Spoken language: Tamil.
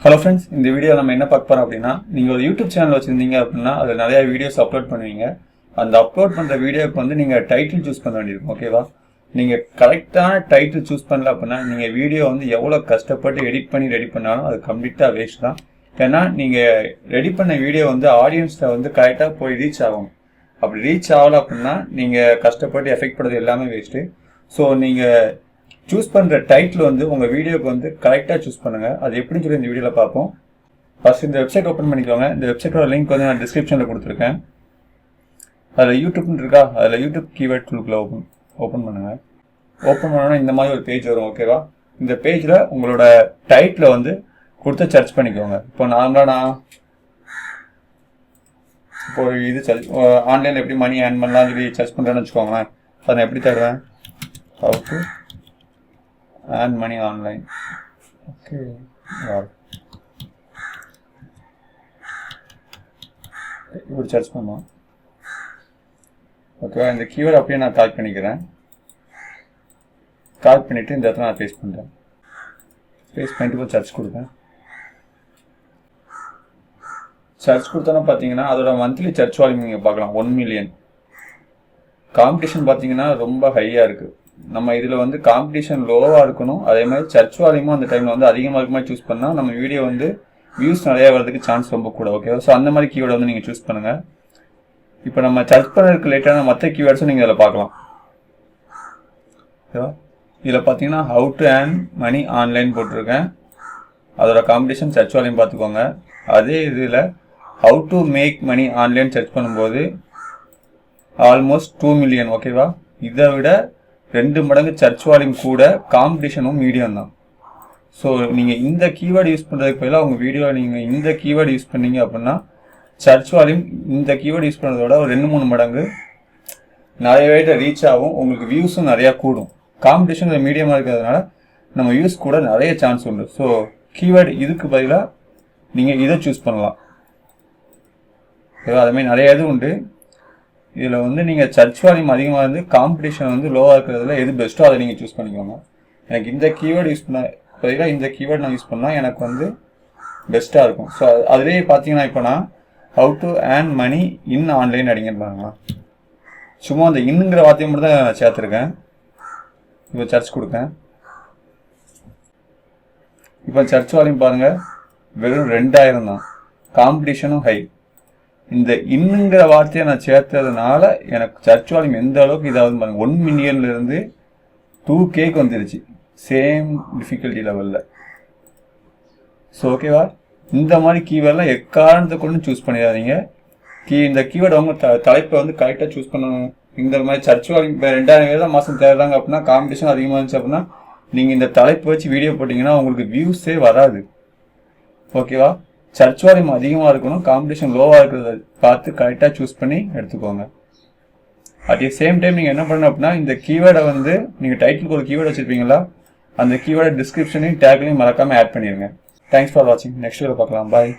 Hello friends, இந்த வீடியோ நம்ம என்ன பார்க்க போறோம் அப்படினா நீங்க ஒரு YouTube சேனல் வச்சிருந்தீங்க அப்படினா அதுல நிறைய வீடியோஸ் அப்லோட் பண்ணுவீங்க. அந்த அப்லோட் பண்ற வீடியோக்கு வந்து நீங்க டைட்டில் சூஸ் பண்ண வேண்டியிருக்கும். ஓகேவா? நீங்க கரெக்ட்டான டைட்டில் சூஸ் பண்ணல அப்படினா நீங்க வீடியோ வந்து எவ்வளவு கஷ்டப்பட்டு எடிட் பண்ணி ரெடி பண்ணாலும் அது கம்ப்ளீட்டா வேஸ்ட் தான். ஏன்னா நீங்க ரெடி பண்ண வீடியோ வந்து ஆடியன்ஸ்ல வந்து கரெக்ட்டா போய் ரீச் ஆகும். அப்படி ரீச் ஆகல அப்படினா நீங்க கஷ்டப்பட்டு எஃபெக்ட் போடுறது எல்லாமே வேஸ்ட். சோ நீங்க சூஸ் பண்ற டைட்டில் வந்து உங்க வீடியோக்கு வந்து கரெக்ட்டா சூஸ் பண்ணுங்க. அது எப்படின்னு சொல்லி இந்த வீடியோல பார்ப்போம். ஃபர்ஸ்ட் இந்த வெப்சைட் ஓபன் பண்ணிக்கோங்க. இந்த வெப்சைட்டோட லிங்க் வந்து நான் டிஸ்கிரிப்ஷன்ல கொடுத்திருக்கேன். அதுல யூடியூப்னு இருக்கா? அதுல யூடியூப் கீவேர்ட் டூல்ல ஓபன் பண்ணுங்க. ஓபன் பண்ணா இந்த மாதிரி ஒரு பேஜ் வரும். ஓகேவா? இந்த பேஜ்ல உங்களோட டைட்டில் வந்து கொடுத்து சர்ச் பண்ணிக்கோங்க. இப்போ நார்மலா இப்போ இது ஆன்லைன்ல எப்படி மணி ஏர்ன் பண்ணலாம் சொல்லி சர்ச் பண்றேன்னு வச்சுக்கோங்களேன். அதை நான் எப்படி தருவேன்? How to earn money online. Okay. Wow. இப்படி சர்ச் பண்ணுவோம். ஓகேவா? இந்த கீவேர்ட் அப்படியே நான் காப்பி பண்ணிக்கிறேன். காப்பி பண்ணிட்டு இந்த இடத்துல நான் பேஸ்ட் பண்றேன். பேஸ்ட் பண்ணிட்டு சர்ச் கொடுப்பேன். சர்ச் கொடுத்தோன்னா பார்த்தீங்கன்னா அதோட மந்த்லி சர்ச் வால்யூம் நீங்கள் பார்க்கலாம் 1 மில்லியன். காம்படிஷன் பார்த்தீங்கன்னா ரொம்ப ஹையாக இருக்குது. நம்ம இதில் வந்து காம்படிஷன் லோவாக இருக்கணும். அதே மாதிரி சர்ச் வால்யூமும் அந்த டைமில் வந்து அதிகமாக இருக்குமா சூஸ் பண்ணால் நம்ம வீடியோ வந்து வியூஸ் நிறையா வரதுக்கு சான்ஸ் ரொம்ப கூட. ஓகேவா? ஸோ அந்த மாதிரி கீவேர்டு வந்து நீங்கள் சூஸ் பண்ணுங்கள். இப்போ நம்ம சர்ச் பண்ணுறதுக்கு ரிலேட்டடான மற்ற கீவேர்ட்ஸும் நீங்கள் இதில் பார்க்கலாம். ஓகேவா? இதில் பார்த்தீங்கன்னா how to earn money online போட்டிருக்கேன். அதோட காம்படிஷன் சர்ச் வால்யூம் பார்த்துக்கோங்க. அதே இதில் how to make money online search பண்ணும்போது ஆல்மோஸ்ட் 2 மில்லியன். ஓகேவா? இதை விட 2 மடங்கு சர்ச் வால்யூம் கூட, காம்படிஷனும் மீடியம் தான். ஸோ நீங்கள் இந்த கீவேர்டு யூஸ் பண்ணுறதுக்கு பதிலாக உங்கள் வீடியோவில் நீங்கள் இந்த கீவேர்டு யூஸ் பண்ணீங்க அப்படின்னா சர்ச் வால்யூம் இந்த கீவேர்டு யூஸ் பண்ணுறதோட ஒரு 2-3 மடங்கு நிறைய ரீச் ஆகும். உங்களுக்கு வியூஸும் நிறையா கூடும். காம்படிஷன் மீடியமாக இருக்கிறதுனால நம்ம வியூஸ் கூட நிறைய சான்ஸ் உண்டு. ஸோ கீவேர்டு இதுக்கு பதிலாக நீங்கள் இதை சூஸ் பண்ணலாம். அது மாதிரி நிறைய இது உண்டு. இதில் வந்து நீங்கள் சர்ச் வால்யூம் அதிகமாக இருந்து காம்படிஷன் வந்து லோவாக இருக்கிறதுல எது பெஸ்ட்டோ அதை நீங்கள் சூஸ் பண்ணிக்கோங்க. எனக்கு இந்த கீவேர்டு யூஸ் பண்ண பதிலாக இந்த கீவேர்டு நான் யூஸ் பண்ணால் எனக்கு வந்து பெஸ்ட்டாக இருக்கும். ஸோ அதுலேயே பார்த்தீங்கன்னா இப்போ நான் how to earn money in online அடிங்கன்னு பாருங்களா. சும்மா அந்த இன்னுங்கிற வார்த்தையை மட்டும் தான் நான் சேர்த்துருக்கேன். இப்போ சர்ச் கொடுத்தேன். இப்போ சர்ச் வால்யூம் பாருங்கள் வெறும் 2000 தான். காம்படிஷனும் ஹை. இந்த இன்னுங்கிற வார்த்தையை நான் சேர்த்ததுனால எனக்கு சர்ச் வால்யூம் எந்த அளவுக்கு இதாவது பாருங்க 1 மில்லியன்லேருந்து 2Kக்கு வந்துருச்சு. சேம் டிஃபிகல்ட்டி லெவலில். ஸோ ஓகேவா? இந்த மாதிரி கீவேர்டெலாம் எக்காரணத்தை கொண்டு சூஸ் பண்ணிடாதீங்க. இந்த கீவேர்டு அவங்க தலைப்பை வந்து கரெக்டாக சூஸ் பண்ணணும். இந்த மாதிரி சர்ச் வால்யூம் இப்போ 2000 தான் மாதம் தேடுறாங்க அப்படின்னா காம்படிஷன் அதிகமாக இருந்துச்சு அப்படின்னா நீங்கள் இந்த தலைப்பு வச்சு வீடியோ போட்டிங்கன்னா உங்களுக்கு வியூஸே வராது. ஓகேவா? சர்ச் வால்யூம் அதிகமாக இருக்கணும். காம்படிஷன் லோவாக இருக்கிறத பார்த்து கரெக்டாக சூஸ் பண்ணி எடுத்துக்கோங்க. அட் தி சேம் டைம் நீங்கள் என்ன பண்ணணும் அப்படின்னா இந்த கீவேர்டை வந்து நீங்கள் டைட்டிலுக்கு ஒரு கீவேர்டு வச்சுருப்பீங்களா, அந்த கீவேர்டை டிஸ்கிரிப்ஷனையும் டேக்லையும் மறக்காமல் ஆட் பண்ணிடுங்க. தேங்க்ஸ் ஃபார் வாட்சிங். நெக்ஸ்ட் வீடியோ பார்க்கலாம். பாய்.